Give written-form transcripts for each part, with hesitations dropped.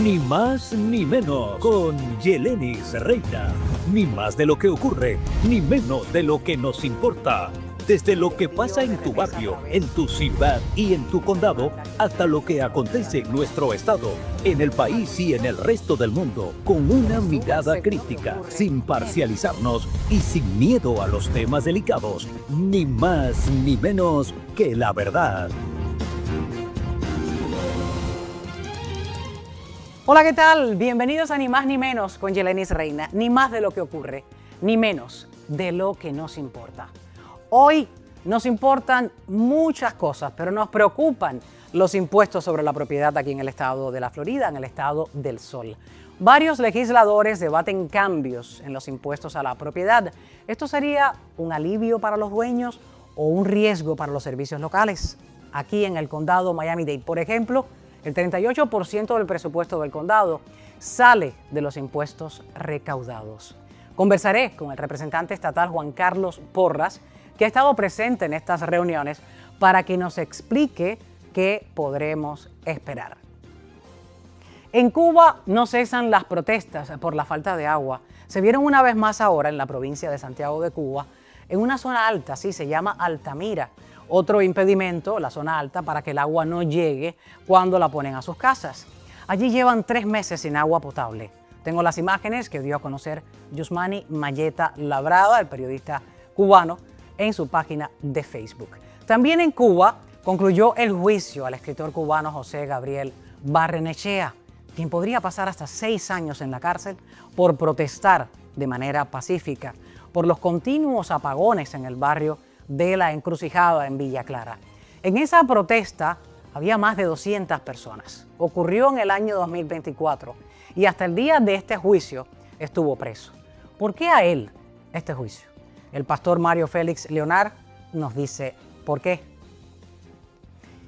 Ni más ni menos con Yelenis Reina. Ni más de lo que ocurre, ni menos de lo que nos importa. Desde lo que pasa en tu barrio, en tu ciudad y en tu condado, hasta lo que acontece en nuestro estado, en el país y en el resto del mundo, con una mirada crítica, sin parcializarnos y sin miedo a los temas delicados. Ni más ni menos que la verdad. Hola, ¿qué tal? Bienvenidos a Ni Más Ni Menos con Yelenis Reina. Ni más de lo que ocurre, ni menos de lo que nos importa. Hoy nos importan muchas cosas, pero nos preocupan los impuestos sobre la propiedad aquí en el estado de la Florida, en el estado del Sol. Varios legisladores debaten cambios en los impuestos a la propiedad. ¿Esto sería un alivio para los dueños o un riesgo para los servicios locales? Aquí en el condado Miami-Dade, por ejemplo, el 38% del presupuesto del condado sale de los impuestos recaudados. Conversaré con el representante estatal Juan Carlos Porras, que ha estado presente en estas reuniones, para que nos explique qué podremos esperar. En Cuba no cesan las protestas por la falta de agua. Se vieron una vez más ahora en la provincia de Santiago de Cuba, en una zona alta, sí, se llama Altamira. Otro impedimento, la zona alta, para que el agua no llegue cuando la ponen a sus casas. Allí llevan 3 meses sin agua potable. Tengo las imágenes que dio a conocer Yusmani Mayeta Labrada, el periodista cubano, en su página de Facebook. También en Cuba concluyó el juicio al escritor cubano José Gabriel Barrenechea, quien podría pasar hasta 6 años en la cárcel por protestar de manera pacífica por los continuos apagones en el barrio de La Encrucijada en Villa Clara. En esa protesta había más de 200 personas. Ocurrió en el año 2024 y hasta el día de este juicio estuvo preso. ¿Por qué a él este juicio? El pastor Mario Félix Leonard nos dice por qué.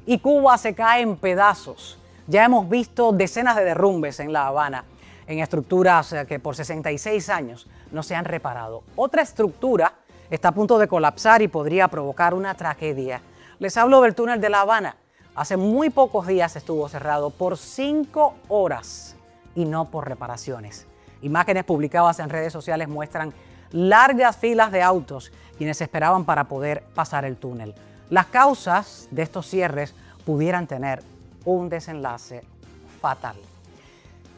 Y Cuba se cae en pedazos. Ya hemos visto decenas de derrumbes en La Habana, en estructuras que por 66 años no se han reparado. Otra estructura está a punto de colapsar y podría provocar una tragedia. Les hablo del túnel de La Habana. Hace muy pocos días estuvo cerrado por 5 horas y no por reparaciones. Imágenes publicadas en redes sociales muestran largas filas de autos quienes esperaban para poder pasar el túnel. Las causas de estos cierres pudieran tener un desenlace fatal.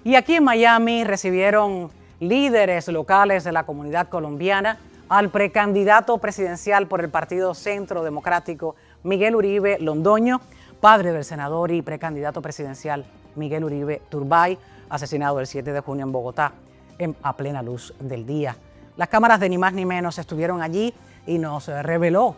Y aquí en Miami recibieron líderes locales de la comunidad colombiana al precandidato presidencial por el Partido Centro Democrático, Miguel Uribe Londoño, padre del senador y precandidato presidencial Miguel Uribe Turbay, asesinado el 7 de junio en Bogotá, a plena luz del día. Las cámaras de Ni Más Ni Menos estuvieron allí y nos reveló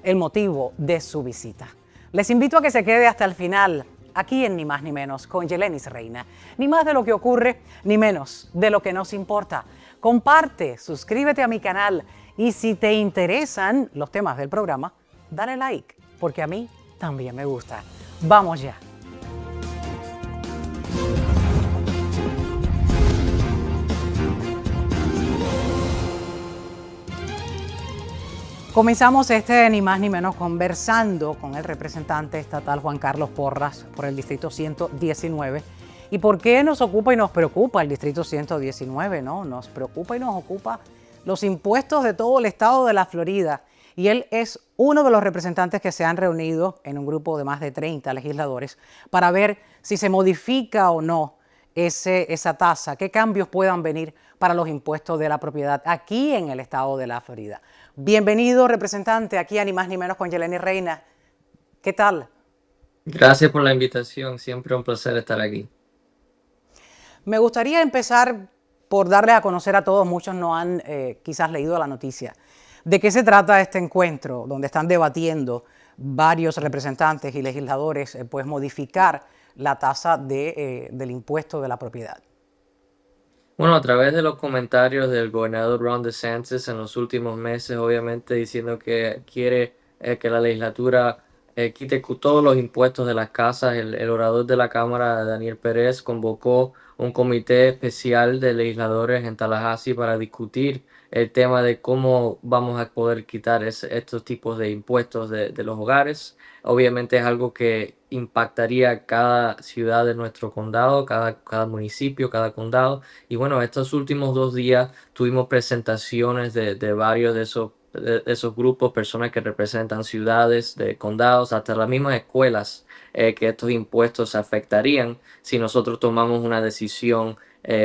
el motivo de su visita. Les invito a que se quede hasta el final, aquí en Ni Más Ni Menos, con Yelenis Reina. Ni más de lo que ocurre, ni menos de lo que nos importa. Comparte, suscríbete a mi canal y si te interesan los temas del programa, dale like, porque a mí también me gusta. Vamos ya. Comenzamos Ni Más Ni Menos conversando con el representante estatal Juan Carlos Porras por el Distrito 119. ¿Y por qué nos ocupa y nos preocupa el Distrito 119? ¿No? Nos preocupa y nos ocupa los impuestos de todo el estado de la Florida. Y él es uno de los representantes que se han reunido en un grupo de más de 30 legisladores para ver si se modifica o no esa tasa, qué cambios puedan venir para los impuestos de la propiedad aquí en el estado de la Florida. Bienvenido, representante, aquí a Ni Más Ni Menos con Yelenis Reina. ¿Qué tal? Gracias por la invitación, siempre un placer estar aquí. Me gustaría empezar por darle a conocer a todos, muchos no han quizás leído la noticia, de qué se trata este encuentro, donde están debatiendo varios representantes y legisladores, pues modificar la tasa del impuesto de la propiedad. Bueno, a través de los comentarios del gobernador Ron DeSantis en los últimos meses, obviamente diciendo que quiere que la legislatura quite todos los impuestos de las casas, el orador de la Cámara, Daniel Pérez, convocó un comité especial de legisladores en Tallahassee para discutir el tema de cómo vamos a poder quitar estos tipos de impuestos de los hogares. Obviamente es algo que impactaría cada ciudad de nuestro condado, cada municipio, cada condado. Y bueno, estos últimos 2 días tuvimos presentaciones de varios de esos grupos, personas que representan ciudades, de condados, hasta las mismas escuelas, que estos impuestos afectarían si nosotros tomamos una decisión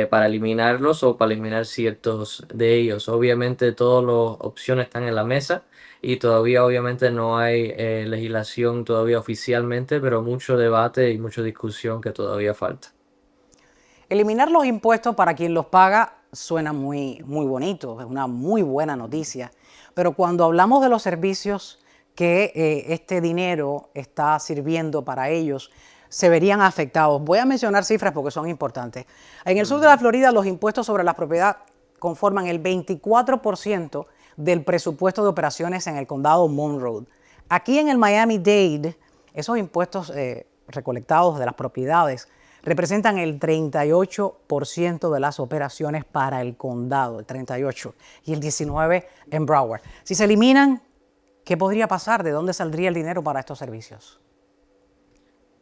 para eliminarlos o para eliminar ciertos de ellos. Obviamente todas las opciones están en la mesa y todavía obviamente no hay legislación todavía oficialmente, pero mucho debate y mucha discusión que todavía falta. Eliminar los impuestos para quien los paga suena muy, muy bonito, es una muy buena noticia, pero cuando hablamos de los servicios que este dinero está sirviendo para ellos, se verían afectados. Voy a mencionar cifras porque son importantes. En el sur de la Florida, los impuestos sobre la propiedad conforman el 24% del presupuesto de operaciones en el condado Monroe. Aquí en el Miami-Dade, esos impuestos recolectados de las propiedades representan el 38% de las operaciones para el condado, el 38%, y el 19% en Broward. Si se eliminan, ¿qué podría pasar? ¿De dónde saldría el dinero para estos servicios?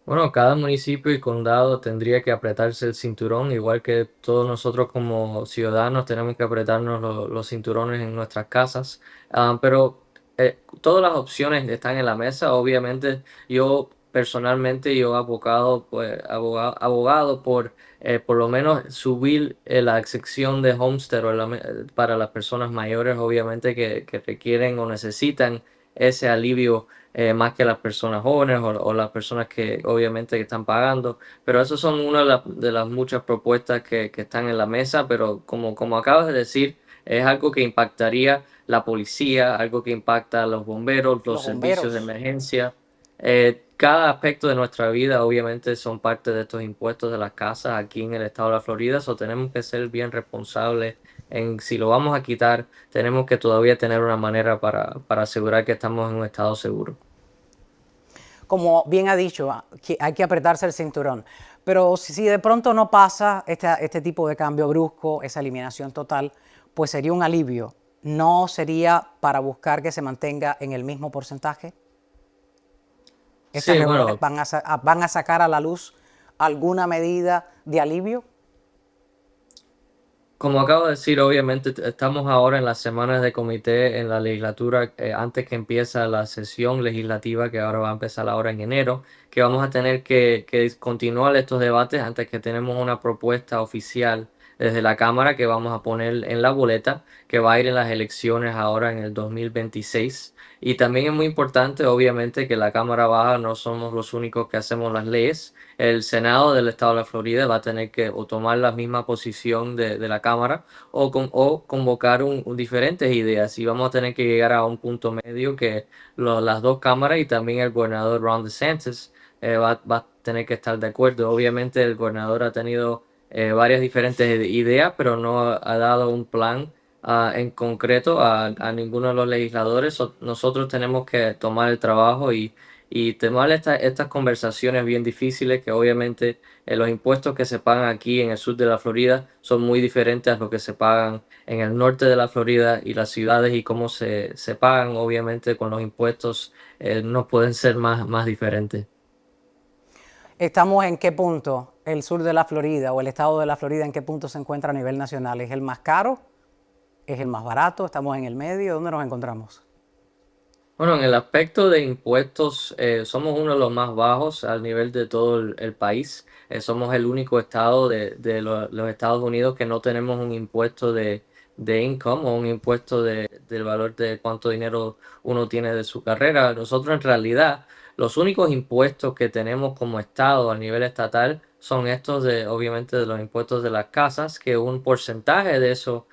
Bueno, cada municipio y condado tendría que apretarse el cinturón, igual que todos nosotros como ciudadanos tenemos que apretarnos los cinturones en nuestras casas. Pero todas las opciones están en la mesa. Obviamente, yo personalmente yo he abogado por lo menos subir la excepción de homestead para las personas mayores, obviamente que requieren o necesitan ese alivio más que las personas jóvenes o las personas que obviamente que están pagando. Pero esas son una de las muchas propuestas que están en la mesa, pero como acabas de decir, es algo que impactaría la policía, algo que impacta a los bomberos, los Los servicios de bomberos. emergencia. Cada aspecto de nuestra vida obviamente son parte de estos impuestos de las casas aquí en el estado de la Florida, so tenemos que ser bien responsables en si lo vamos a quitar, tenemos que todavía tener una manera para asegurar que estamos en un estado seguro. Como bien ha dicho, hay que apretarse el cinturón. Pero si de pronto no pasa este tipo de cambio brusco, esa eliminación total, pues sería un alivio. ¿No sería para buscar que se mantenga en el mismo porcentaje? ¿Estas Sí, reuniones bueno, van a sacar a la luz alguna medida de alivio? como acabo de decir, obviamente estamos ahora en las semanas de comité en la legislatura, antes que empieza la sesión legislativa, que ahora va a empezar ahora en enero, que vamos a tener que continuar estos debates antes que tenemos una propuesta oficial desde la Cámara que vamos a poner en la boleta, que va a ir en las elecciones ahora en el 2026. Y también es muy importante, obviamente, que la Cámara Baja no somos los únicos que hacemos las leyes. El Senado del estado de la Florida va a tener que o tomar la misma posición de la Cámara o convocar diferentes ideas y vamos a tener que llegar a un punto medio que las dos cámaras y también el gobernador Ron DeSantis va a tener que estar de acuerdo. Obviamente el gobernador ha tenido varias diferentes ideas, pero no ha dado un plan en concreto a ninguno de los legisladores. Nosotros tenemos que tomar el trabajo y tomar estas conversaciones bien difíciles que obviamente los impuestos que se pagan aquí en el sur de la Florida son muy diferentes a los que se pagan en el norte de la Florida y las ciudades y cómo se pagan obviamente con los impuestos no pueden ser más diferentes. ¿Estamos en qué punto? ¿El sur de la Florida o el estado de la Florida en qué punto se encuentra a nivel nacional? ¿Es el más caro? ¿Es el más barato? ¿Estamos en el medio? ¿Dónde nos encontramos? Bueno, en el aspecto de impuestos, somos uno de los más bajos al nivel de todo el país. Somos el único estado de los Estados Unidos que no tenemos un impuesto de income o un impuesto del valor de cuánto dinero uno tiene de su carrera. Nosotros en realidad, los únicos impuestos que tenemos como estado a nivel estatal son estos obviamente, de los impuestos de las casas, que un porcentaje de eso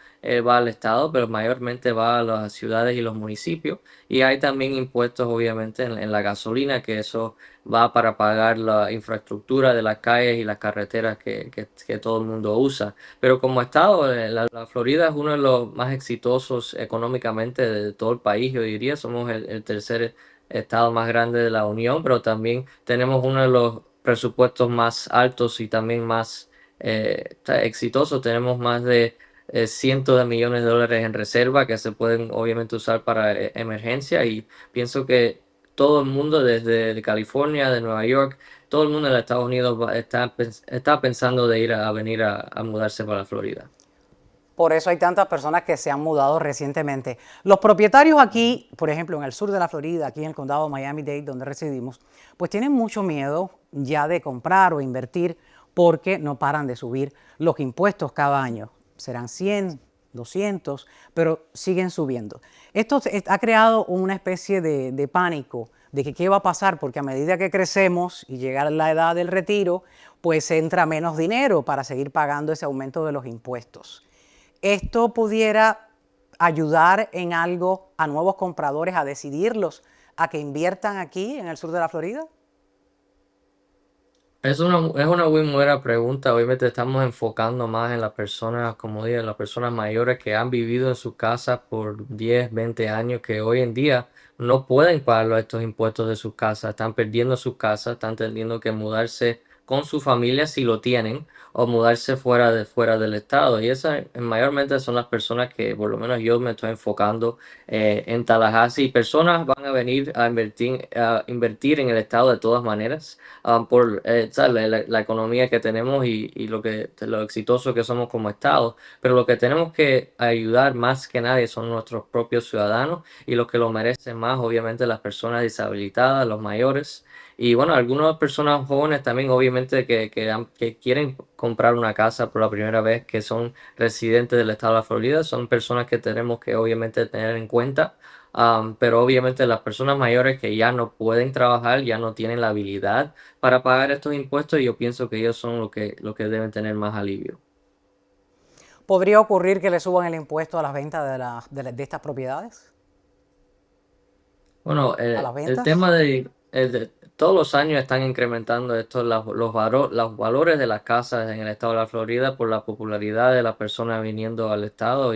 va al estado, pero mayormente va a las ciudades y los municipios. Y hay también impuestos, obviamente, en la gasolina, que eso va para pagar la infraestructura de las calles y las carreteras que todo el mundo usa. Pero como estado, la Florida es uno de los más exitosos económicamente de todo el país, yo diría. Somos el tercer estado más grande de la Unión, pero también tenemos uno de los presupuestos más altos y también más exitosos. Tenemos más de cientos de millones de dólares en reserva que se pueden obviamente usar para emergencia y pienso que todo el mundo desde California, de Nueva York, todo el mundo en los Estados Unidos está pensando de venir a mudarse para la Florida. Por eso hay tantas personas que se han mudado recientemente. Los propietarios aquí, por ejemplo, en el sur de la Florida, aquí en el condado de Miami-Dade, donde residimos, pues tienen mucho miedo ya de comprar o invertir porque no paran de subir los impuestos cada año. Serán 100, 200, pero siguen subiendo. Esto ha creado una especie de pánico de que qué va a pasar, porque a medida que crecemos y llega la edad del retiro, pues entra menos dinero para seguir pagando ese aumento de los impuestos. ¿Esto pudiera ayudar en algo a nuevos compradores a decidirlos a que inviertan aquí en el sur de la Florida? Es una muy buena pregunta. Obviamente estamos enfocando más en las personas, como dije, las personas mayores que han vivido en sus casas por 10, 20 años, que hoy en día no pueden pagar estos impuestos de sus casas, están perdiendo sus casas, están teniendo que mudarse con su familia si lo tienen o mudarse fuera del estado. Y esas mayormente son las personas que por lo menos yo me estoy enfocando en Tallahassee. Personas van a venir a invertir en el estado de todas maneras por ¿sabes? La economía que tenemos y lo exitoso que somos como Estado, pero lo que tenemos que ayudar más que nadie son nuestros propios ciudadanos y los que lo merecen más, obviamente, las personas deshabilitadas, los mayores. Y bueno, algunas personas jóvenes también, obviamente, que quieren comprar una casa por la primera vez, que son residentes del estado de la Florida, son personas que tenemos que obviamente tener en cuenta. Pero obviamente las personas mayores que ya no pueden trabajar, ya no tienen la habilidad para pagar estos impuestos, y yo pienso que ellos son los que deben tener más alivio. ¿Podría ocurrir que le suban el impuesto a las ventas de estas propiedades? Bueno, ¿A las el ventas? tema todos los años están incrementando esto, los valores de las casas en el estado de la Florida por la popularidad de las personas viniendo al estado,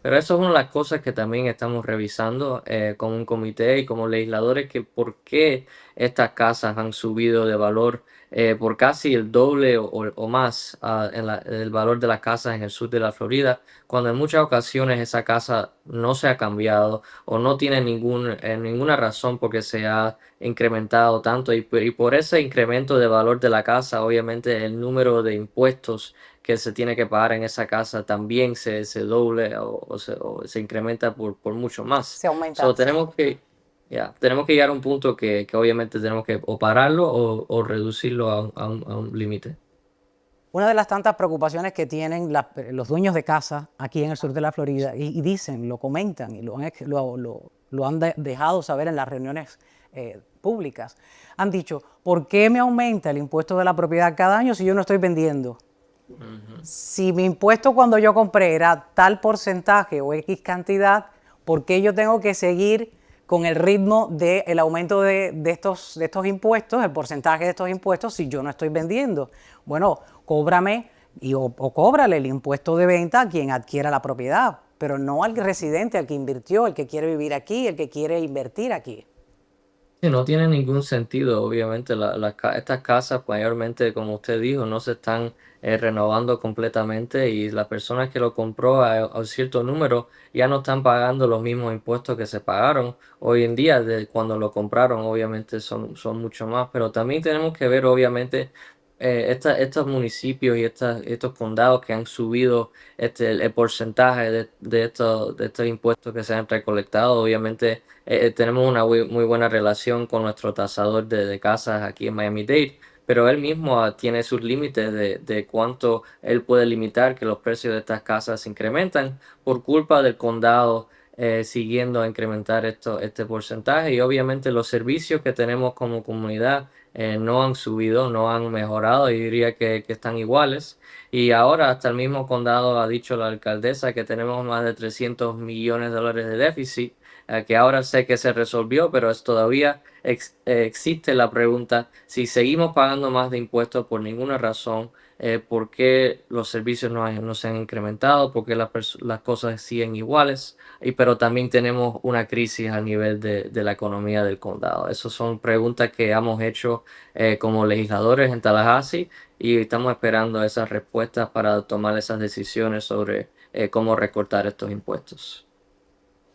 pero eso es una de las cosas que también estamos revisando como un comité y como legisladores, que por qué estas casas han subido de valor por casi el doble o más el valor de las casas en el sur de la Florida, cuando en muchas ocasiones esa casa no se ha cambiado o no tiene ninguna razón porque se ha incrementado tanto, y por ese incremento de valor de la casa, obviamente el número de impuestos que se tiene que pagar en esa casa también se doble o se incrementa por mucho más. Se aumenta. So, tenemos que llegar a un punto que obviamente tenemos que o pararlo o reducirlo a un límite. Una de las tantas preocupaciones que tienen los dueños de casa aquí en el sur de la Florida, y dicen, lo comentan y lo han dejado saber en las reuniones públicas, han dicho: ¿por qué me aumenta el impuesto de la propiedad cada año si yo no estoy vendiendo? Si mi impuesto cuando yo compré era tal porcentaje o X cantidad, ¿por qué yo tengo que seguir con el ritmo del aumento de estos impuestos, el porcentaje de estos impuestos, si yo no estoy vendiendo? Bueno, cóbrame o cóbrale el impuesto de venta a quien adquiera la propiedad, pero no al residente, al que invirtió, el que quiere vivir aquí, el que quiere invertir aquí. Sí, no tiene ningún sentido, obviamente, estas casas mayormente, como usted dijo, no se están renovando completamente, y las personas que lo compró a cierto número ya no están pagando los mismos impuestos que se pagaron hoy en día de cuando lo compraron. Obviamente son mucho más, pero también tenemos que ver, obviamente, estos municipios y estos condados que han subido el porcentaje de estos impuestos que se han recolectado. Obviamente tenemos una muy buena relación con nuestro tasador de casas aquí en Miami-Dade, pero él mismo tiene sus límites de cuánto él puede limitar que los precios de estas casas se incrementan por culpa del condado siguiendo a incrementar este porcentaje. Y obviamente los servicios que tenemos como comunidad no han subido, no han mejorado, yo diría que están iguales. Y ahora hasta el mismo condado ha dicho la alcaldesa que tenemos más de 300 millones de dólares de déficit, que ahora sé que se resolvió, pero todavía existe la pregunta: si seguimos pagando más de impuestos por ninguna razón, ¿por qué los servicios no se han incrementado? ¿Por qué las cosas siguen iguales? Pero también tenemos una crisis a nivel de la economía del condado. Esas son preguntas que hemos hecho como legisladores en Tallahassee, y estamos esperando esas respuestas para tomar esas decisiones sobre cómo recortar estos impuestos.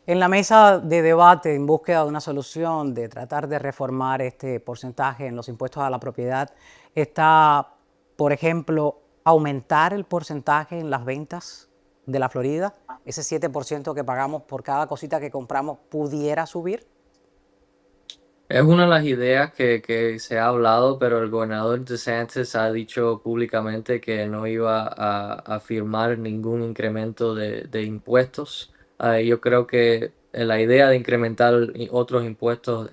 En la mesa de debate en búsqueda de una solución, de tratar de reformar este porcentaje en los impuestos a la propiedad, está, por ejemplo, aumentar el porcentaje en las ventas de la Florida. Ese 7% que pagamos por cada cosita que compramos pudiera subir. Es una de las ideas que se ha hablado, pero el gobernador DeSantis ha dicho públicamente que no iba a firmar ningún incremento de impuestos. Yo creo que la idea de incrementar otros impuestos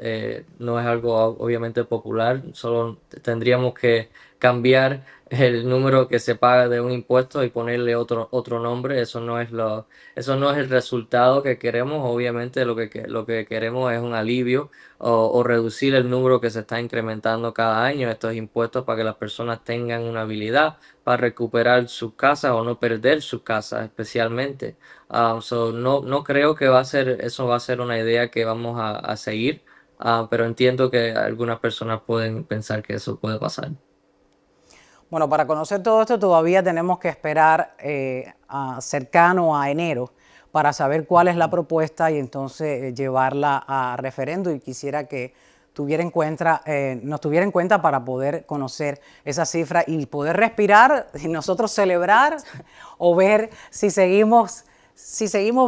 no es algo obviamente popular, solo tendríamos que cambiar el número que se paga de un impuesto y ponerle otro nombre. Eso no es el resultado que queremos. Obviamente lo que queremos es un alivio o reducir el número que se está incrementando cada año estos impuestos para que las personas tengan una habilidad para recuperar sus casas o no perder sus casas especialmente. No creo que eso va a ser una idea que vamos a seguir, pero entiendo que algunas personas pueden pensar que eso puede pasar. Bueno, para conocer todo esto todavía tenemos que esperar cercano a enero para saber cuál es la propuesta y entonces llevarla a referendo, y quisiera que nos tuviera en cuenta para poder conocer esa cifra y poder respirar y nosotros celebrar o ver si seguimos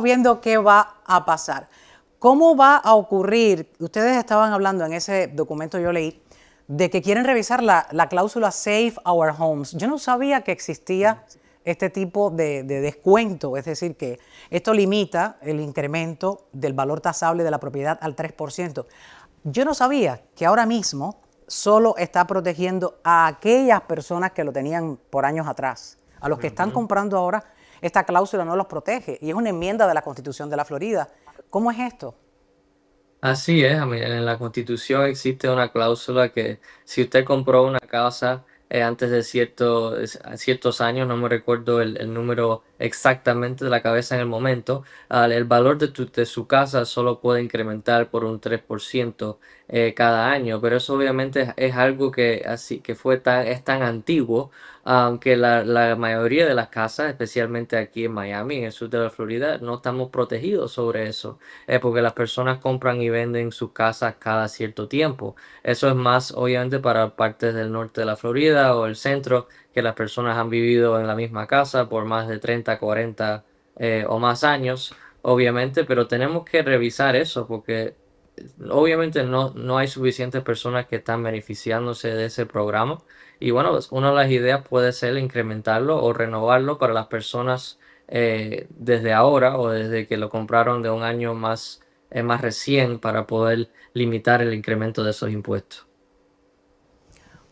viendo qué va a pasar. ¿Cómo va a ocurrir? Ustedes estaban hablando en ese documento, yo leí, de que quieren revisar la cláusula Save Our Homes. Yo no sabía que existía este tipo de descuento, es decir, que esto limita el incremento del valor tasable de la propiedad al 3%. Yo no sabía que ahora mismo solo está protegiendo a aquellas personas que lo tenían por años atrás. A los que están comprando ahora, esta cláusula no los protege y es una enmienda de la Constitución de la Florida. ¿Cómo es esto? Así es, en la Constitución existe una cláusula que si usted compró una casa antes de ciertos años, no me recuerdo el número exactamente de la cabeza en el momento, el valor de su casa solo puede incrementar por un 3% cada año, pero eso obviamente es algo es tan antiguo, aunque la mayoría de las casas, especialmente aquí en Miami, en el sur de la Florida, no estamos protegidos sobre eso porque las personas compran y venden sus casas cada cierto tiempo. Eso es más obviamente para partes del norte de la Florida o el centro, que las personas han vivido en la misma casa por más de 30, 40 o más años, obviamente, pero tenemos que revisar eso porque obviamente no hay suficientes personas que están beneficiándose de ese programa. Y bueno, pues, una de las ideas puede ser incrementarlo o renovarlo para las personas desde ahora o desde que lo compraron de un año más recién para poder limitar el incremento de esos impuestos.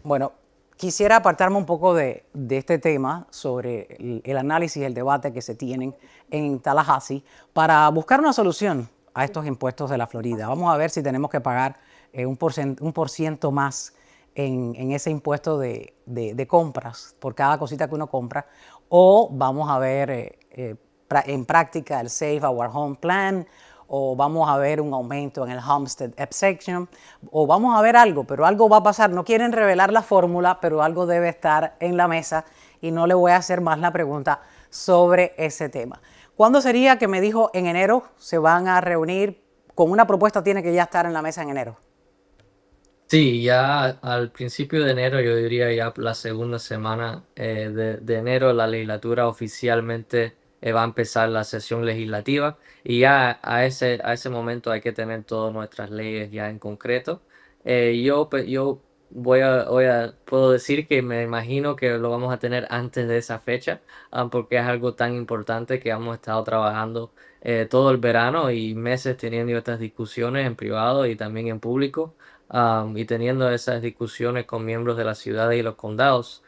Bueno, quisiera apartarme un poco de este tema sobre el análisis y el debate que se tienen en Tallahassee para buscar una solución a estos impuestos de la Florida. Vamos a ver si tenemos que pagar un por ciento más en ese impuesto de compras por cada cosita que uno compra, o vamos a ver en práctica el Save Our Home Plan, o vamos a ver un aumento en el Homestead Exemption, o vamos a ver algo, pero algo va a pasar. No quieren revelar la fórmula, pero algo debe estar en la mesa y no le voy a hacer más la pregunta sobre ese tema. ¿Cuándo sería que me dijo en enero se van a reunir con una propuesta? Tiene que ya estar en la mesa en enero. Sí, ya al principio de enero, yo diría ya la segunda semana de enero, la legislatura oficialmente va a empezar la sesión legislativa y ya a ese momento hay que tener todas nuestras leyes ya en concreto. Yo puedo decir que me imagino que lo vamos a tener antes de esa fecha, porque es algo tan importante que hemos estado trabajando todo el verano y meses teniendo estas discusiones en privado y también en público y teniendo esas discusiones con miembros de la ciudad y los condados.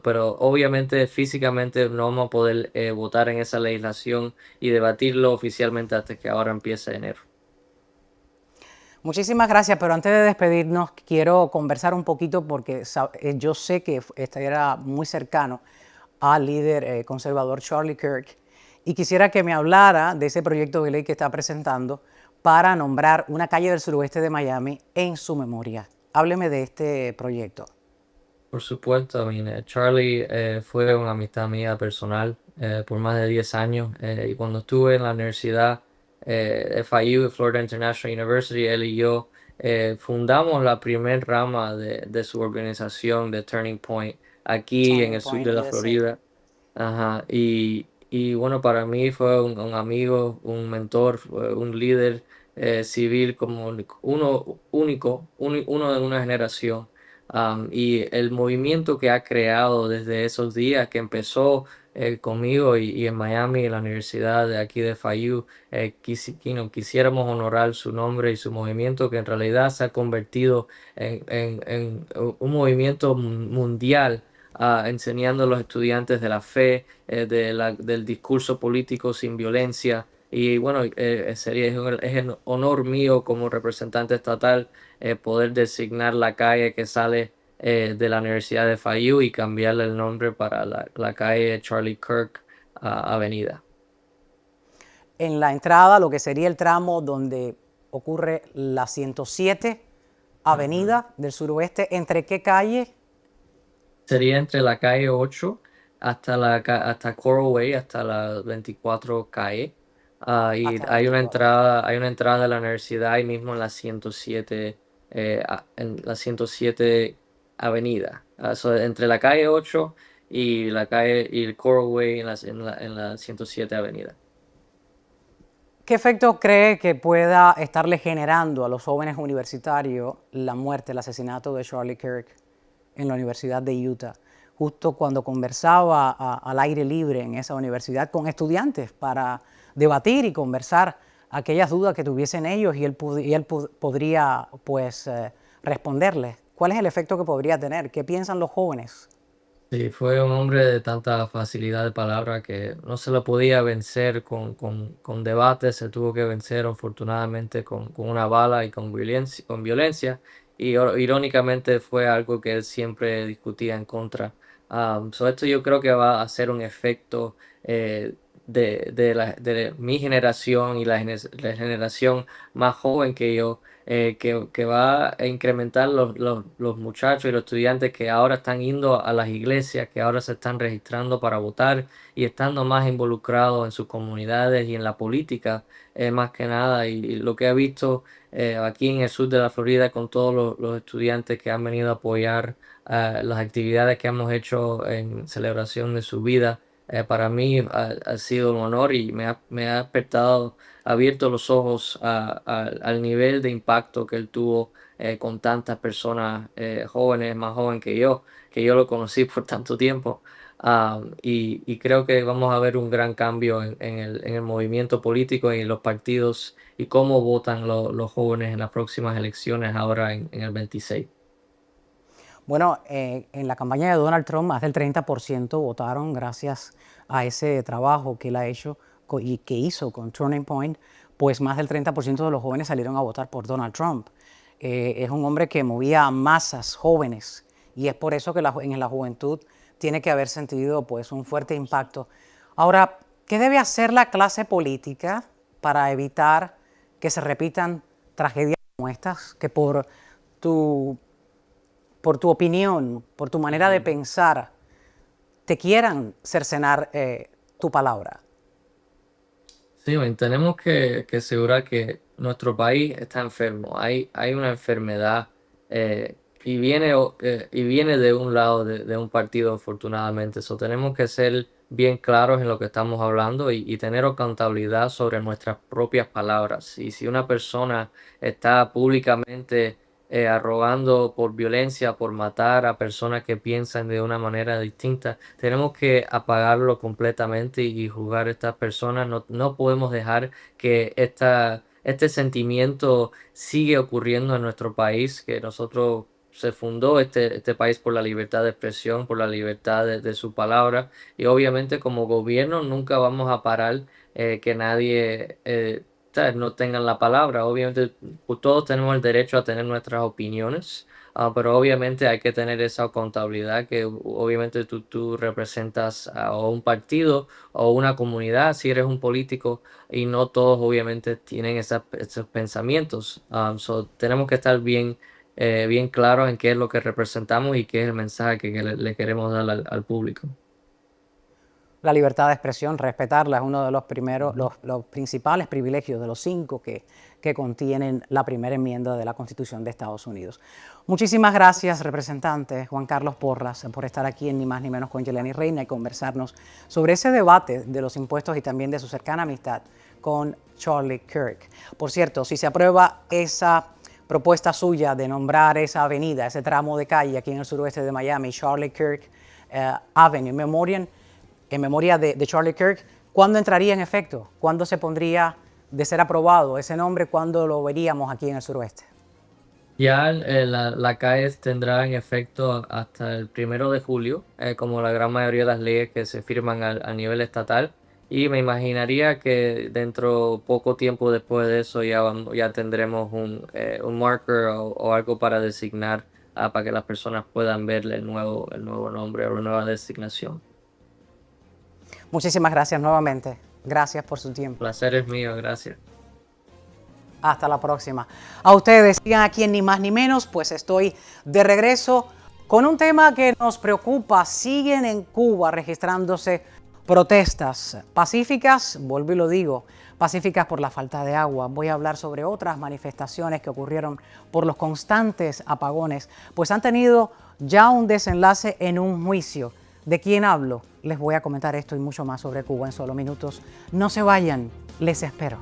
Pero obviamente físicamente no vamos a poder votar en esa legislación y debatirlo oficialmente hasta que ahora empiece enero. Muchísimas gracias, pero antes de despedirnos quiero conversar un poquito porque yo sé que este era muy cercano al líder conservador Charlie Kirk y quisiera que me hablara de ese proyecto de ley que está presentando para nombrar una calle del suroeste de Miami en su memoria. Hábleme de este proyecto. Por supuesto, Charlie fue una amistad mía personal por más de 10 años y cuando estuve en la universidad FIU, Florida International University, él y yo fundamos la primer rama de su organización, de Turning Point, aquí en Turning el sur Point de la USA. Florida. Ajá, y bueno, para mí fue un amigo, un mentor, fue un líder civil como uno de una generación. Y el movimiento que ha creado desde esos días que empezó conmigo y en Miami, en la universidad de aquí de FIU, quisiéramos honorar su nombre y su movimiento que en realidad se ha convertido en un movimiento mundial, enseñando a los estudiantes de la fe, del discurso político sin violencia. Y bueno, es un honor mío como representante estatal poder designar la calle que sale de la Universidad de FIU y cambiarle el nombre para la calle Charlie Kirk Avenida. En la entrada, lo que sería el tramo donde ocurre la 107 Ujú. Avenida del Suroeste, ¿entre qué calle? Sería entre la calle 8 hasta Coral Way, hasta la 24 calle. Y Hasta la 24. hay una entrada de la universidad ahí mismo en la 107, en la 107 avenida. Entre la calle 8 y la calle y el Coral Way en la 107 avenida. ¿Qué efecto cree que pueda estarle generando a los jóvenes universitarios la muerte, el asesinato de Charlie Kirk en la Universidad de Utah? Justo cuando conversaba al aire libre en esa universidad con estudiantes para debatir y conversar aquellas dudas que tuviesen ellos y podría pues responderles. ¿Cuál es el efecto que podría tener? ¿Qué piensan los jóvenes? Sí, fue un hombre de tanta facilidad de palabra que no se lo podía vencer con debates, se tuvo que vencer afortunadamente con una bala y con violencia. Y irónicamente fue algo que él siempre discutía en contra. Esto yo creo que va a hacer un efecto eh, de mi generación y la generación más joven que yo, que va a incrementar los muchachos y los estudiantes que ahora están yendo a las iglesias, que ahora se están registrando para votar y estando más involucrados en sus comunidades y en la política, más que nada. Y lo que he visto aquí en el sur de la Florida con todos los estudiantes que han venido a apoyar las actividades que hemos hecho en celebración de su vida. Para mí ha sido un honor y me ha despertado, abierto los ojos al nivel de impacto que él tuvo con tantas personas jóvenes, más jóvenes que yo lo conocí por tanto tiempo. Y creo que vamos a ver un gran cambio en el movimiento político y en los partidos y cómo votan los jóvenes en las próximas elecciones ahora en el 26. Bueno, en la campaña de Donald Trump, más del 30% votaron gracias a ese trabajo que él ha hecho y que hizo con Turning Point, pues más del 30% de los jóvenes salieron a votar por Donald Trump. Es un hombre que movía a masas jóvenes y es por eso que en la juventud tiene que haber sentido pues un fuerte impacto. Ahora, ¿qué debe hacer la clase política para evitar que se repitan tragedias como estas, que tu por tu opinión, por tu manera de pensar, te quieran cercenar tu palabra? Sí, men, tenemos que asegurar que nuestro país está enfermo. Hay una enfermedad y viene de un lado de un partido, afortunadamente. So, tenemos que ser bien claros en lo que estamos hablando y tener accountabilidad sobre nuestras propias palabras. Y si una persona está públicamente arrogando por violencia, por matar a personas que piensan de una manera distinta, tenemos que apagarlo completamente y juzgar a estas personas. No podemos dejar que este sentimiento sigue ocurriendo en nuestro país, que nosotros se fundó este país por la libertad de expresión, por la libertad de su palabra, y obviamente como gobierno nunca vamos a parar que nadie ¿sabes? No tengan la palabra. Obviamente pues, todos tenemos el derecho a tener nuestras opiniones. Pero obviamente hay que tener esa contabilidad que obviamente tú representas a o un partido o una comunidad si eres un político y no todos obviamente tienen esos pensamientos. Tenemos que estar bien claros en qué es lo que representamos y qué es el mensaje que le queremos dar al público. La libertad de expresión, respetarla, es uno de los primeros, los principales privilegios de los 5 que contienen la primera enmienda de la Constitución de Estados Unidos. Muchísimas gracias, representante Juan Carlos Porras, por estar aquí en Ni Más Ni Menos con Yeleni Reina y conversarnos sobre ese debate de los impuestos y también de su cercana amistad con Charlie Kirk. Por cierto, si se aprueba esa propuesta suya de nombrar esa avenida, ese tramo de calle aquí en el suroeste de Miami, Charlie Kirk Avenue, en memoria de Charlie Kirk, ¿cuándo entraría en efecto? ¿Cuándo se pondría de ser aprobado ese nombre? ¿Cuándo lo veríamos aquí en el suroeste? Ya la calle tendrá en efecto hasta el 1 de julio, como la gran mayoría de las leyes que se firman a nivel estatal. Y me imaginaría que dentro poco tiempo después de eso ya tendremos un marker o algo para designar para que las personas puedan ver el nuevo nombre o la nueva designación. Muchísimas gracias nuevamente. Gracias por su tiempo. El placer es mío, gracias. Hasta la próxima. A ustedes, sigan aquí en Ni Más Ni Menos, pues estoy de regreso con un tema que nos preocupa. Siguen en Cuba registrándose protestas pacíficas, vuelvo y lo digo, pacíficas por la falta de agua. Voy a hablar sobre otras manifestaciones que ocurrieron por los constantes apagones, pues han tenido ya un desenlace en un juicio. ¿De quién hablo? Les voy a comentar esto y mucho más sobre Cuba en solo minutos. No se vayan, les espero.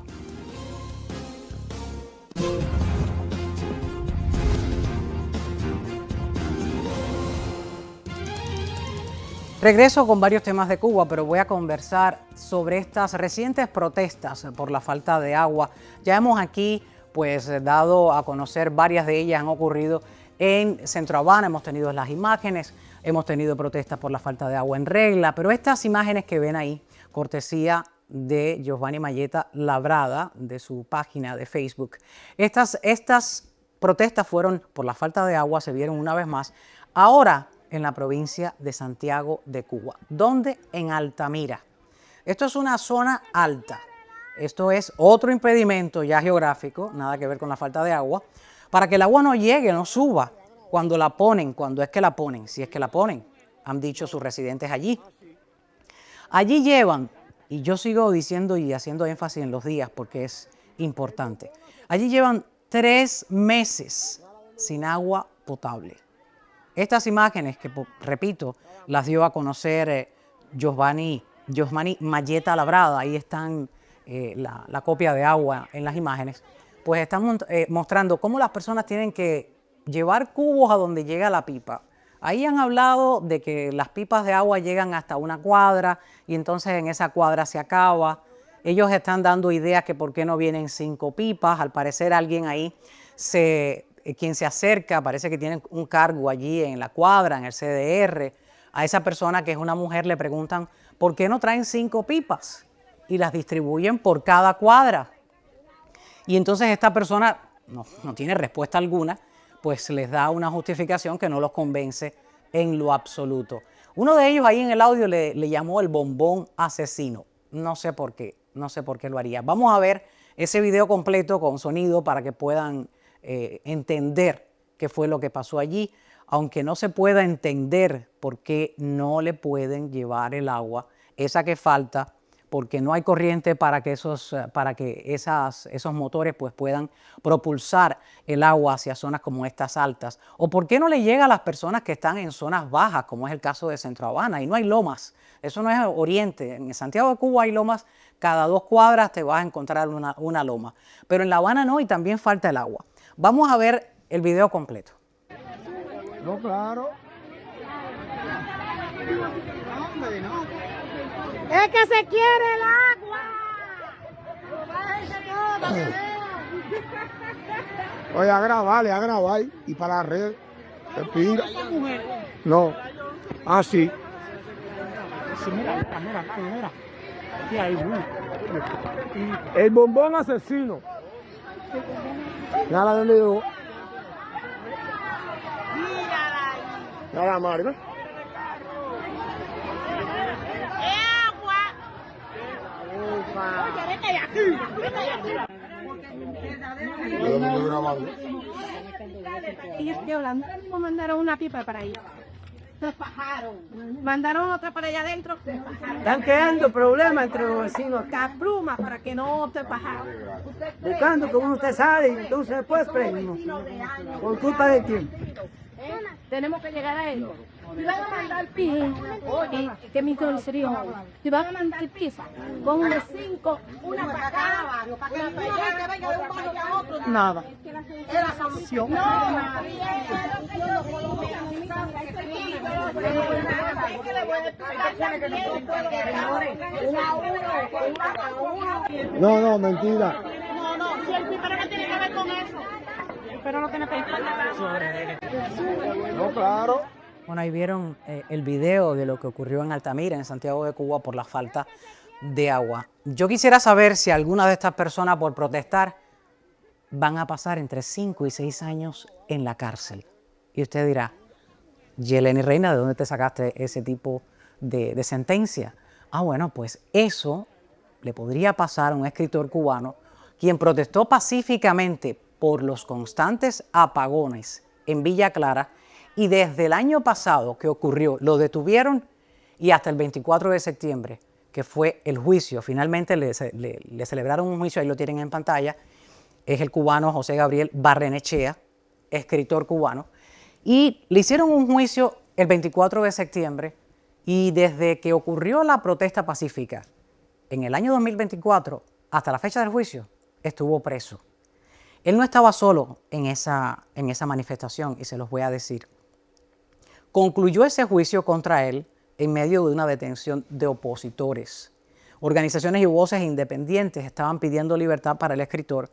Regreso con varios temas de Cuba, pero voy a conversar sobre estas recientes protestas por la falta de agua. Ya hemos aquí pues dado a conocer varias de ellas, han ocurrido en Centro Habana, hemos tenido las imágenes, hemos tenido protestas por la falta de agua en regla, pero estas imágenes que ven ahí, cortesía de Giovanni Mayeta Labrada, de su página de Facebook. Estas protestas fueron por la falta de agua, se vieron una vez más, ahora en la provincia de Santiago de Cuba, donde en Altamira. Esto es una zona alta, esto es otro impedimento ya geográfico, nada que ver con la falta de agua, para que el agua no llegue, no suba, cuando la ponen, cuando es que la ponen, si es que la ponen, han dicho sus residentes allí. Allí llevan, y yo sigo diciendo y haciendo énfasis en los días porque es importante, allí llevan 3 meses sin agua potable. Estas imágenes que, repito, las dio a conocer Giovanni Mayeta Labrada, ahí están la copia de agua en las imágenes, pues están mostrando cómo las personas tienen que llevar cubos a donde llega la pipa. Ahí han hablado de que las pipas de agua llegan hasta una cuadra y entonces en esa cuadra se acaba. Ellos están dando ideas que por qué no vienen 5 pipas. Al parecer alguien ahí, quien se acerca, parece que tiene un cargo allí en la cuadra, en el CDR. A esa persona que es una mujer le preguntan ¿por qué no traen 5 pipas? Y las distribuyen por cada cuadra. Y entonces esta persona no tiene respuesta alguna, pues les da una justificación que no los convence en lo absoluto. Uno de ellos ahí en el audio le llamó el bombón asesino. No sé por qué lo haría. Vamos a ver ese video completo con sonido para que puedan entender qué fue lo que pasó allí, aunque no se pueda entender por qué no le pueden llevar el agua, esa que falta, porque no hay corriente para que esos motores pues puedan propulsar el agua hacia zonas como estas altas. O por qué no le llega a las personas que están en zonas bajas, como es el caso de Centro Habana, y no hay lomas. Eso no es oriente. En Santiago de Cuba hay lomas, cada 2 cuadras te vas a encontrar una loma. Pero en La Habana no, y también falta el agua. Vamos a ver el video completo. No, claro. Es que se quiere el agua. Oye, a grabar. Y para la red. ¿Te pinga? No. Ah, sí. Sí, mira. Aquí hay uno. El bombón asesino. Nada de lío. Nada más, ¿no? Y estoy hablando, me mandaron una pipa para ir. Se fajaron. Mandaron otra para allá adentro. Se fajaron. Están creando problemas entre los vecinos. Capluma para que no te fajaron. Buscando que uno te sale y entonces después premio. ¿Por culpa de quién? Tenemos que llegar a ellos. Si van a mandar pizza, oye, que mi sería si van a mandar pizza, con de 5, una para cada barrio, para que la gente venga de un barrio a otro. Nada. Es la sanción. No, no, mentira. No, si el primero no tiene que ver con eso. Pero no tiene que ver No, claro. Bueno, ahí vieron el video de lo que ocurrió en Altamira, en Santiago de Cuba, por la falta de agua. Yo quisiera saber si alguna de estas personas, por protestar, van a pasar entre 5 y 6 años en la cárcel. Y usted dirá, Yeleni Reina, ¿de dónde te sacaste ese tipo de sentencia? Ah, bueno, pues eso le podría pasar a un escritor cubano quien protestó pacíficamente por los constantes apagones en Villa Clara, y desde el año pasado que ocurrió, lo detuvieron, y hasta el 24 de septiembre, que fue el juicio, finalmente le celebraron un juicio, ahí lo tienen en pantalla, es el cubano José Gabriel Barrenechea, escritor cubano, y le hicieron un juicio el 24 de septiembre, y desde que ocurrió la protesta pacífica en el año 2024 hasta la fecha del juicio, estuvo preso. Él no estaba solo en esa manifestación, y se los voy a decir. Concluyó ese juicio contra él en medio de una detención de opositores. Organizaciones y voces independientes estaban pidiendo libertad para el escritor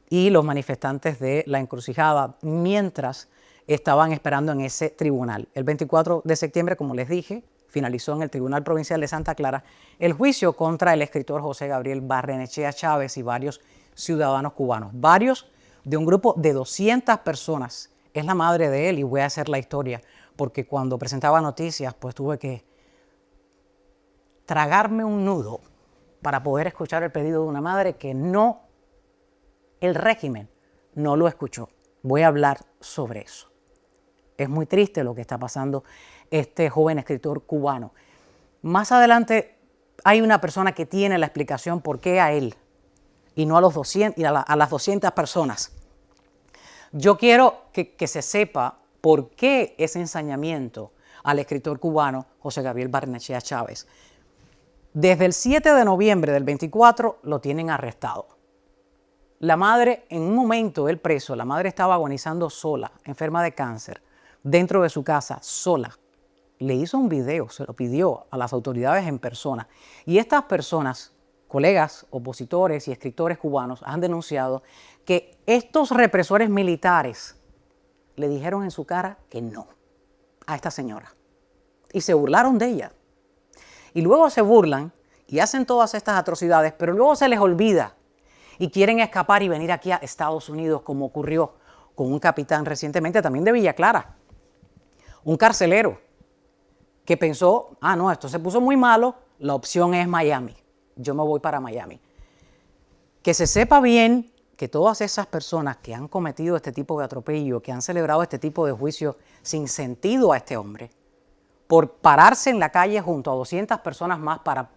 y los manifestantes de La Encrucijada, mientras estaban esperando en ese tribunal. El 24 de septiembre, como les dije, finalizó en el Tribunal Provincial de Santa Clara el juicio contra el escritor José Gabriel Barrenechea Chávez y varios ciudadanos cubanos. Varios de un grupo de 200 personas. Es la madre de él, y voy a hacer la historia, porque cuando presentaba noticias, pues tuve que tragarme un nudo para poder escuchar el pedido de una madre que no, el régimen no lo escuchó. Voy a hablar sobre eso. Es muy triste lo que está pasando este joven escritor cubano. Más adelante hay una persona que tiene la explicación por qué a él y no a los 200 y a las 200 personas. Yo quiero que se sepa por qué ese ensañamiento al escritor cubano José Gabriel Barrenechea Chávez. Desde el 7 de noviembre del 24 lo tienen arrestado. La madre, en un momento del preso, la madre estaba agonizando sola, enferma de cáncer, dentro de su casa, sola. Le hizo un video, se lo pidió a las autoridades en persona. Y estas personas, colegas, opositores y escritores cubanos, han denunciado que estos represores militares le dijeron en su cara que no a esta señora. Y se burlaron de ella. Y luego se burlan y hacen todas estas atrocidades, pero luego se les olvida y quieren escapar y venir aquí a Estados Unidos, como ocurrió con un capitán recientemente también de Villa Clara, un carcelero que pensó, no, esto se puso muy malo, la opción es Miami, yo me voy para Miami. Que se sepa bien que todas esas personas que han cometido este tipo de atropello, que han celebrado este tipo de juicio sin sentido a este hombre, por pararse en la calle junto a 200 personas más para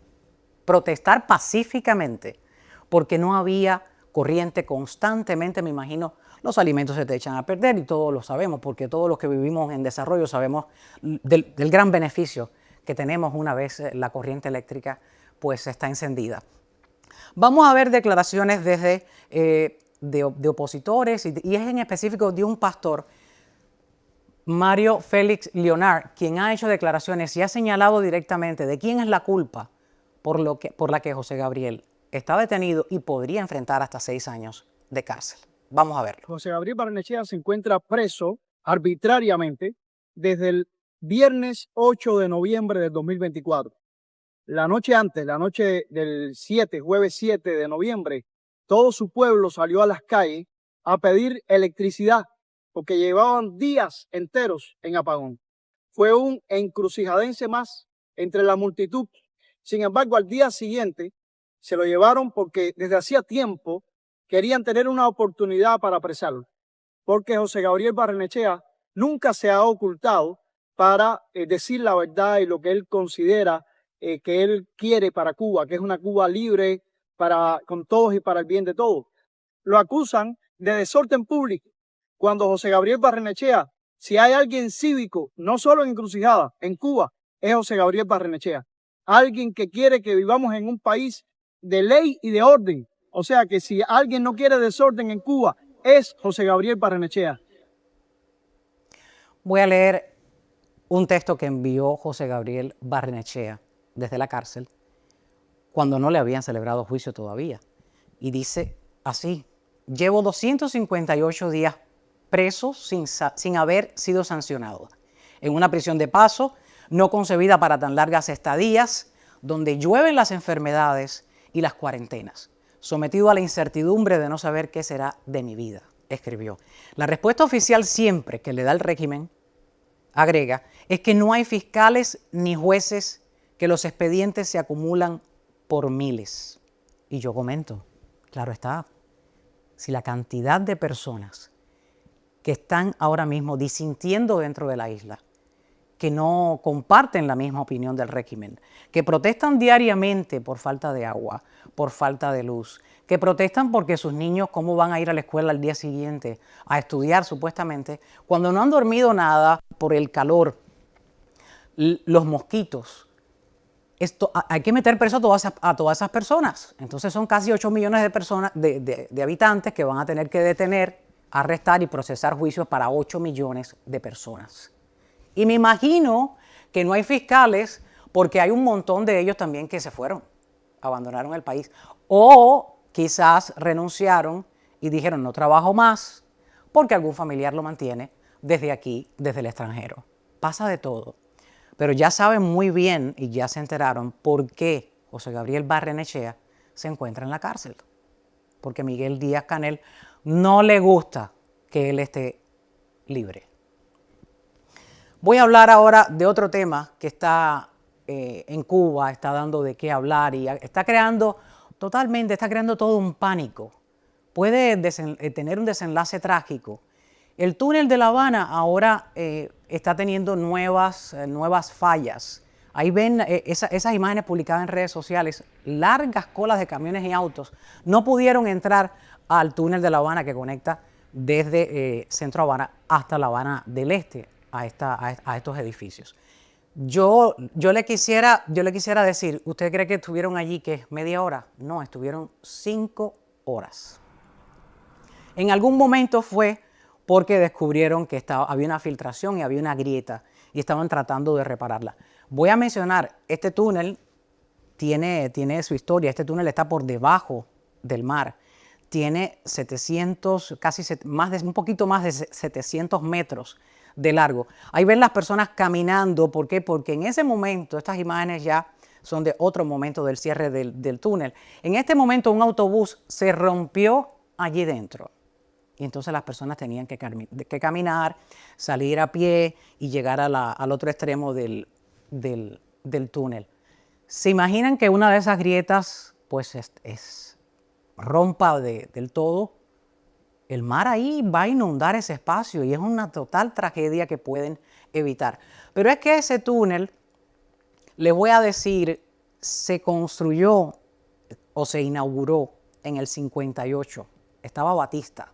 protestar pacíficamente, porque no había corriente constantemente, me imagino, los alimentos se te echan a perder y todos lo sabemos, porque todos los que vivimos en desarrollo sabemos del gran beneficio que tenemos una vez la corriente eléctrica pues está encendida. Vamos a ver declaraciones desde de opositores y es en específico de un pastor, Mario Félix Leonard, quien ha hecho declaraciones y ha señalado directamente de quién es la culpa por la que José Gabriel está detenido y podría enfrentar hasta 6 años de cárcel. Vamos a verlo. José Gabriel Barrenechea se encuentra preso arbitrariamente desde el viernes 8 de noviembre del 2024. La noche antes, la noche del jueves 7 de noviembre, todo su pueblo salió a las calles a pedir electricidad porque llevaban días enteros en apagón. Fue un encrucijadense más entre la multitud. Sin embargo, al día siguiente se lo llevaron porque desde hacía tiempo querían tener una oportunidad para apresarlo, porque José Gabriel Barrenechea nunca se ha ocultado para decir la verdad y lo que él considera que él quiere para Cuba, que es una Cuba libre con todos y para el bien de todos. Lo acusan de desorden público, cuando José Gabriel Barrenechea, si hay alguien cívico, no solo en Encrucijada, en Cuba, es José Gabriel Barrenechea. Alguien que quiere que vivamos en un país de ley y de orden. O sea que si alguien no quiere desorden en Cuba, es José Gabriel Barrenechea. Voy a leer un texto que envió José Gabriel Barrenechea desde la cárcel cuando no le habían celebrado juicio todavía. Y dice así: llevo 258 días preso sin haber sido sancionado, en una prisión de paso no concebida para tan largas estadías, donde llueven las enfermedades y las cuarentenas, sometido a la incertidumbre de no saber qué será de mi vida, escribió. La respuesta oficial siempre que le da el régimen, agrega, es que no hay fiscales ni jueces, que los expedientes se acumulan por miles. Y yo comento, claro está, si la cantidad de personas que están ahora mismo disintiendo dentro de la isla, que no comparten la misma opinión del régimen, que protestan diariamente por falta de agua, por falta de luz, que protestan porque sus niños cómo van a ir a la escuela al día siguiente a estudiar supuestamente, cuando no han dormido nada por el calor, los mosquitos. Hay que meter preso a todas esas personas. Entonces son casi 8 millones de personas, de habitantes que van a tener que detener, arrestar y procesar juicios para 8 millones de personas. Y me imagino que no hay fiscales porque hay un montón de ellos también que se fueron, abandonaron el país. O quizás renunciaron y dijeron no trabajo más porque algún familiar lo mantiene desde aquí, desde el extranjero. Pasa de todo. Pero ya saben muy bien y ya se enteraron por qué José Gabriel Barrenechea se encuentra en la cárcel. Porque Miguel Díaz-Canel no le gusta que él esté libre. Voy a hablar ahora de otro tema que está en Cuba, está dando de qué hablar y está creando todo un pánico. Puede tener un desenlace trágico. El túnel de La Habana ahora está teniendo nuevas fallas. Ahí ven esas imágenes publicadas en redes sociales, largas colas de camiones y autos. No pudieron entrar al túnel de La Habana que conecta desde Centro Habana hasta La Habana del Este, a estos edificios. Yo le quisiera decir, ¿usted cree que estuvieron allí que media hora? No, estuvieron 5 horas. En algún momento fue porque descubrieron que había una filtración y había una grieta y estaban tratando de repararla. Voy a mencionar, este túnel tiene su historia. Este túnel está por debajo del mar. Tiene 700, un poquito más de 700 metros de largo. Ahí ven las personas caminando. ¿Por qué? Porque en ese momento, estas imágenes ya son de otro momento del cierre del túnel. En este momento un autobús se rompió allí dentro. Y entonces las personas tenían que caminar, salir a pie y llegar al otro extremo del túnel. ¿Se imaginan que una de esas grietas pues rompa del todo? El mar ahí va a inundar ese espacio y es una total tragedia que pueden evitar. Pero es que ese túnel, les voy a decir, se construyó o se inauguró en el 58. Estaba Batista.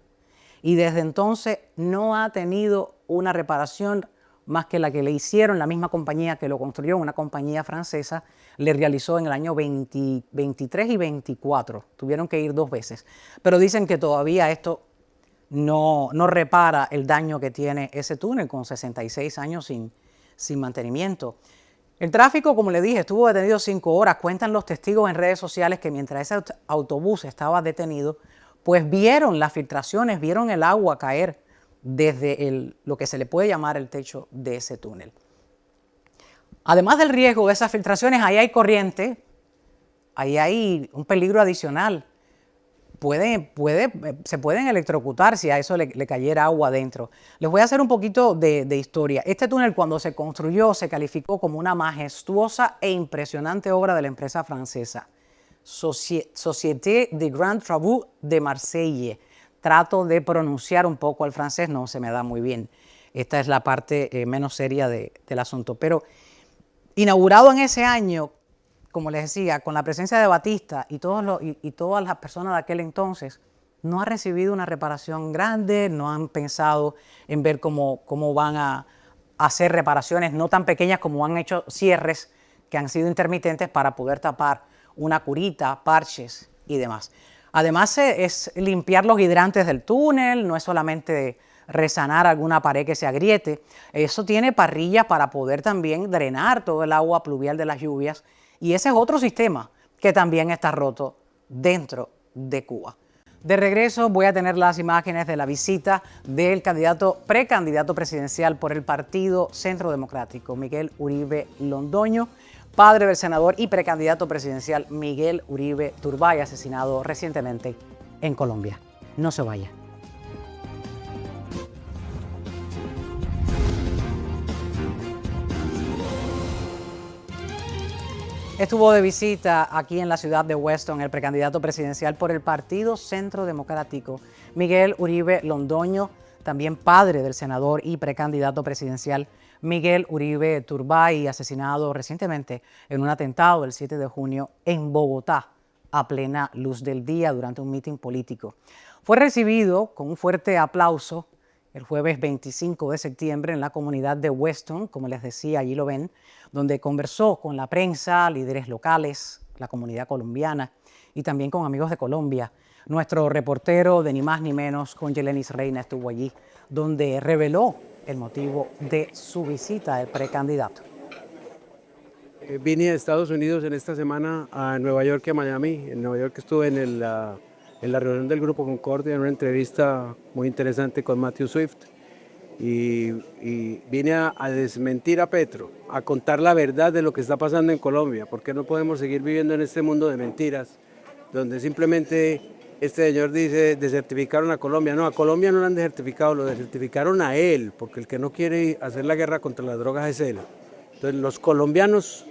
Y desde entonces no ha tenido una reparación más que la que le hicieron la misma compañía que lo construyó, una compañía francesa, le realizó en el año 23 y 24. Tuvieron que ir 2 veces. Pero dicen que todavía esto no repara el daño que tiene ese túnel con 66 años sin mantenimiento. El tráfico, como le dije, estuvo detenido 5 horas. Cuentan los testigos en redes sociales que mientras ese autobús estaba detenido, pues vieron las filtraciones, vieron el agua caer desde lo que se le puede llamar el techo de ese túnel. Además del riesgo de esas filtraciones, ahí hay corriente, ahí hay un peligro adicional. Se pueden electrocutar si a eso le cayera agua adentro. Les voy a hacer un poquito de historia. Este túnel, cuando se construyó, se calificó como una majestuosa e impresionante obra de la empresa francesa Société des Grands Travaux de Marseille. Trato de pronunciar un poco el francés, no se me da muy bien. esta es la parte menos seria del asunto. Pero inaugurado en ese año, como les decía, con la presencia de Batista y todas las personas de aquel entonces, no ha recibido una reparación grande, no han pensado en ver cómo van a hacer reparaciones no tan pequeñas como han hecho cierres que han sido intermitentes para poder tapar una curita, parches y demás. Además es limpiar los hidrantes del túnel, no es solamente resanar alguna pared que se agriete, eso tiene parrillas para poder también drenar todo el agua pluvial de las lluvias y ese es otro sistema que también está roto dentro de Cuba. De regreso voy a tener las imágenes de la visita del precandidato presidencial por el Partido Centro Democrático, Miguel Uribe Londoño, padre del senador y precandidato presidencial Miguel Uribe Turbay, asesinado recientemente en Colombia. No se vaya. Estuvo de visita aquí en la ciudad de Weston el precandidato presidencial por el Partido Centro Democrático, Miguel Uribe Londoño, también padre del senador y precandidato presidencial Miguel Uribe Turbay, asesinado recientemente en un atentado el 7 de junio en Bogotá, a plena luz del día durante un mitin político. Fue recibido con un fuerte aplauso el jueves 25 de septiembre en la comunidad de Weston, como les decía, allí lo ven, donde conversó con la prensa, líderes locales, la comunidad colombiana y también con amigos de Colombia. Nuestro reportero de Ni Más Ni Menos con Yelenis Reina estuvo allí, donde reveló el motivo de su visita al precandidato. Vine a Estados Unidos en esta semana a Nueva York y a Miami. En Nueva York estuve en la reunión del Grupo Concordia, en una entrevista muy interesante con Matthew Swift. Y vine a desmentir a Petro, a contar la verdad de lo que está pasando en Colombia, porque no podemos seguir viviendo en este mundo de mentiras, donde simplemente este señor dice desertificaron a Colombia. No, a Colombia no lo han desertificado, lo desertificaron a él, porque el que no quiere hacer la guerra contra las drogas es él. Entonces los colombianos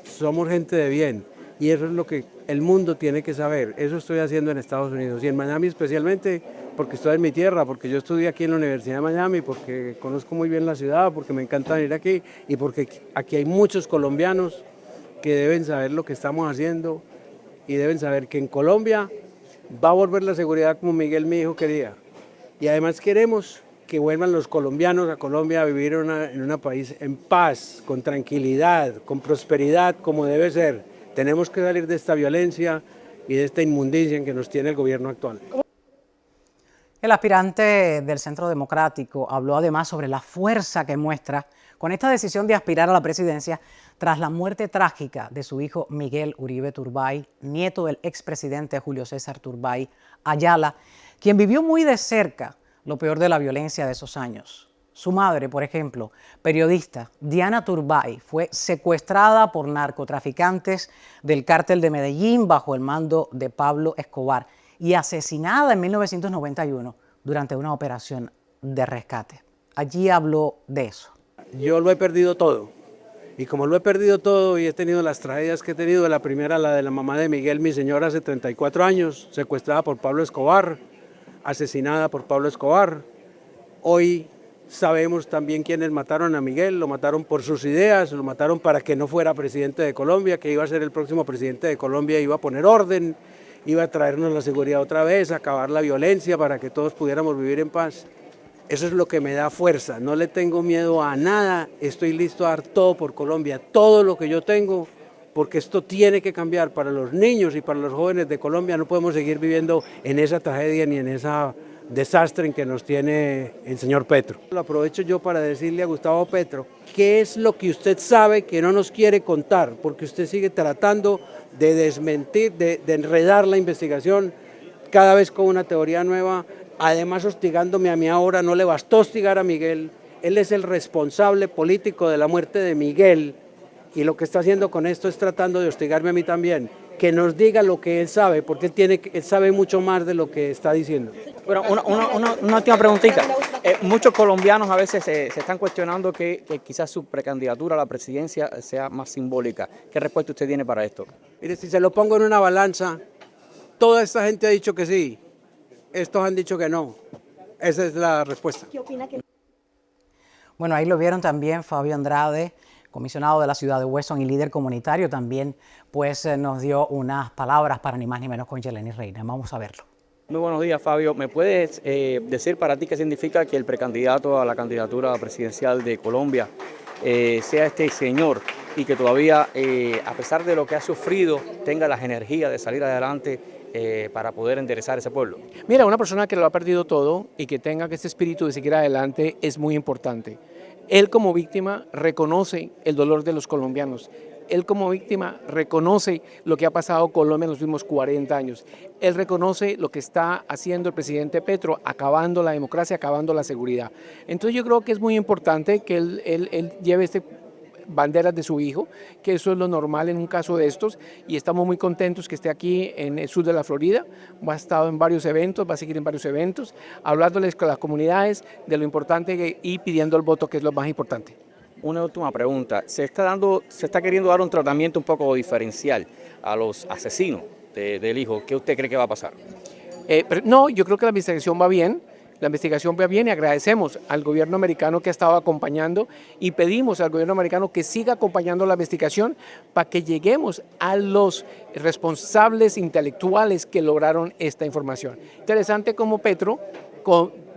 somos gente de bien y eso es lo que el mundo tiene que saber. Eso estoy haciendo en Estados Unidos y en Miami especialmente, porque estoy en mi tierra, porque yo estudié aquí en la Universidad de Miami, porque conozco muy bien la ciudad, porque me encanta venir aquí y porque aquí hay muchos colombianos que deben saber lo que estamos haciendo y deben saber que en Colombia va a volver la seguridad como Miguel, mi hijo, quería. Y además queremos que vuelvan los colombianos a Colombia a vivir en un país en paz, con tranquilidad, con prosperidad, como debe ser. Tenemos que salir de esta violencia y de esta inmundicia en que nos tiene el gobierno actual. El aspirante del Centro Democrático habló además sobre la fuerza que muestra con esta decisión de aspirar a la presidencia tras la muerte trágica de su hijo Miguel Uribe Turbay, nieto del expresidente Julio César Turbay Ayala, quien vivió muy de cerca lo peor de la violencia de esos años. Su madre, por ejemplo, periodista Diana Turbay, fue secuestrada por narcotraficantes del cártel de Medellín bajo el mando de Pablo Escobar y asesinada en 1991 durante una operación de rescate. Allí habló de eso. Yo lo he perdido todo. Y como lo he perdido todo y he tenido las tragedias que he tenido, la primera, la de la mamá de Miguel, mi señora, hace 34 años, secuestrada por Pablo Escobar, asesinada por Pablo Escobar. Hoy sabemos también quiénes mataron a Miguel, lo mataron por sus ideas, lo mataron para que no fuera presidente de Colombia, que iba a ser el próximo presidente de Colombia, iba a poner orden, iba a traernos la seguridad otra vez, acabar la violencia para que todos pudiéramos vivir en paz. Eso es lo que me da fuerza, no le tengo miedo a nada, estoy listo a dar todo por Colombia, todo lo que yo tengo, porque esto tiene que cambiar para los niños y para los jóvenes de Colombia. No podemos seguir viviendo en esa tragedia ni en ese desastre en que nos tiene el señor Petro. Lo aprovecho yo para decirle a Gustavo Petro, ¿qué es lo que usted sabe que no nos quiere contar? Porque usted sigue tratando de desmentir, de enredar la investigación cada vez con una teoría nueva. Además hostigándome a mí ahora, no le bastó hostigar a Miguel, él es el responsable político de la muerte de Miguel y lo que está haciendo con esto es tratando de hostigarme a mí también, que nos diga lo que él sabe, porque él sabe mucho más de lo que está diciendo. Bueno, una última preguntita. Muchos colombianos a veces se están cuestionando que quizás su precandidatura a la presidencia sea más simbólica. ¿Qué respuesta usted tiene para esto? Mire, si se lo pongo en una balanza, toda esta gente ha dicho que sí. Estos han dicho que no. Esa es la respuesta. ¿Qué opina que Bueno, ahí lo vieron también Fabio Andrade, comisionado de la ciudad de Weston y líder comunitario, también pues nos dio unas palabras para ni más ni menos con Yelenis Reina. Vamos a verlo. Muy buenos días, Fabio. ¿Me puedes decir para ti qué significa que el precandidato a la candidatura presidencial de Colombia sea este señor y que todavía, a pesar de lo que ha sufrido, tenga las energías de salir adelante para poder enderezar ese pueblo? Mira, una persona que lo ha perdido todo y que tenga ese espíritu de seguir adelante es muy importante. Él como víctima reconoce el dolor de los colombianos. Él como víctima reconoce lo que ha pasado Colombia en los últimos 40 años. Él reconoce lo que está haciendo el presidente Petro, acabando la democracia, acabando la seguridad. Entonces yo creo que es muy importante que él lleve banderas de su hijo, que eso es lo normal en un caso de estos, y estamos muy contentos que esté aquí en el sur de la Florida. Ha estado en varios eventos, va a seguir en varios eventos, hablándoles con las comunidades de lo importante y pidiendo el voto, que es lo más importante. Una última pregunta. Se está queriendo dar un tratamiento un poco diferencial a los asesinos del hijo. ¿Qué usted cree que va a pasar? No, yo creo que la investigación va bien. La investigación va bien y agradecemos al gobierno americano que ha estado acompañando y pedimos al gobierno americano que siga acompañando la investigación para que lleguemos a los responsables intelectuales que lograron esta información. Interesante como Petro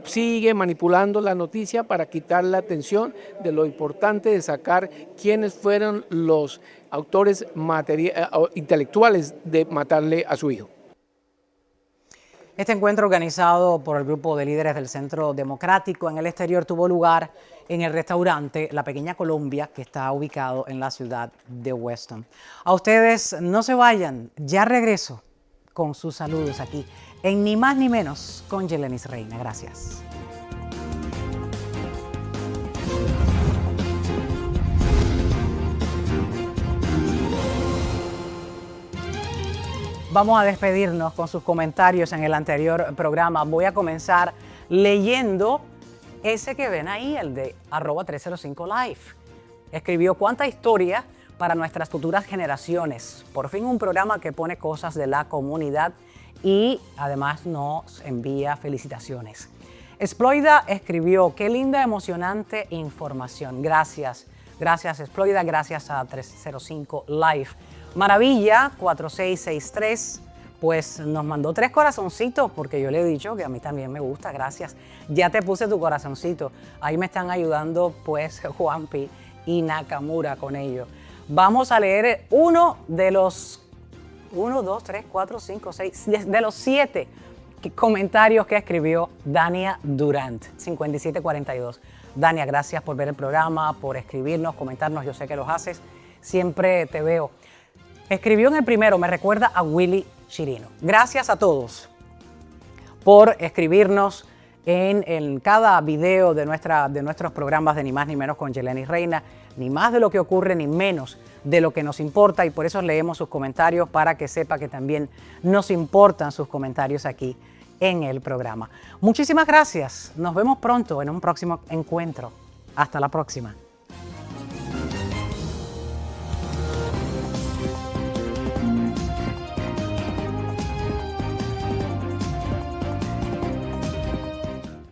sigue manipulando la noticia para quitar la atención de lo importante de sacar quiénes fueron los autores intelectuales de matarle a su hijo. Este encuentro organizado por el grupo de líderes del Centro Democrático en el exterior tuvo lugar en el restaurante La Pequeña Colombia, que está ubicado en la ciudad de Weston. A ustedes no se vayan, ya regreso con sus saludos aquí en Ni Más Ni Menos con Yelenis Reina. Gracias. Vamos a despedirnos con sus comentarios en el anterior programa. Voy a comenzar leyendo ese que ven ahí, el de @305live. Escribió: cuánta historia para nuestras futuras generaciones. Por fin un programa que pone cosas de la comunidad y además nos envía felicitaciones. Exploida escribió: qué linda, emocionante información. Gracias, gracias Exploida, gracias a 305 Live. Maravilla 4663 pues nos mandó 3 corazoncitos porque yo le he dicho que a mí también me gusta. Gracias, ya te puse tu corazoncito. Ahí me están ayudando pues Juanpi y Nakamura con ello. Vamos a leer uno de los 7 comentarios que escribió Dania Durant 5742. Dania, gracias por ver el programa, por escribirnos, comentarnos. Yo sé que los haces, siempre te veo. Escribió en el primero: me recuerda a Willy Chirino. Gracias a todos por escribirnos en cada video de nuestros programas de Ni Más Ni Menos con Yelenis Reina. Ni más de lo que ocurre, ni menos de lo que nos importa, y por eso leemos sus comentarios para que sepa que también nos importan sus comentarios aquí en el programa. Muchísimas gracias. Nos vemos pronto en un próximo encuentro. Hasta la próxima.